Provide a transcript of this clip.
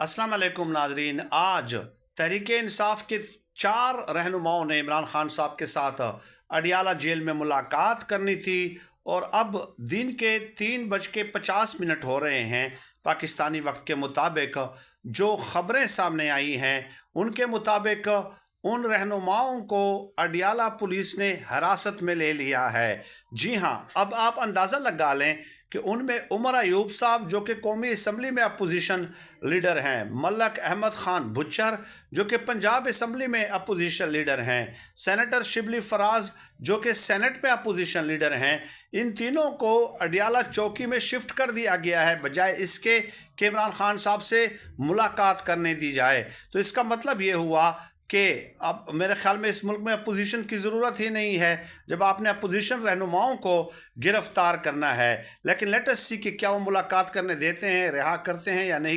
अस्सलाम वालेकुम नाजरीन। आज तहरीक इंसाफ के 4 रहनुमाओं ने इमरान खान साहब के साथ अडियाला जेल में मुलाकात करनी थी और अब दिन के 3:50 हो रहे हैं। पाकिस्तानी वक्त के मुताबिक जो ख़बरें सामने आई हैं उनके मुताबिक उन रहनुमाओं को अडियाला पुलिस ने हिरासत में ले लिया है। जी हाँ, अब आप अंदाज़ा लगा लें कि उनमें उमर अयूब साहब जो कि कौमी असम्बली में अपोजिशन लीडर हैं, मलक अहमद ख़ान भुच्चर जो कि पंजाब असम्बली में अपोजिशन लीडर हैं, सेनेटर शिबली फराज जो कि सेनेट में अपोजिशन लीडर हैं, इन तीनों को अडियाला चौकी में शिफ्ट कर दिया गया है बजाय इसके कि इमरान खान साहब से मुलाकात करने दी जाए। तो इसका मतलब ये हुआ कि अब मेरे ख्याल में इस मुल्क में अपोजिशन की ज़रूरत ही नहीं है जब आपने अपोजिशन रहनुमाओं को गिरफ्तार करना है। लेकिन लेट अस सी कि क्या वो मुलाकात करने देते हैं, रिहा करते हैं या नहीं।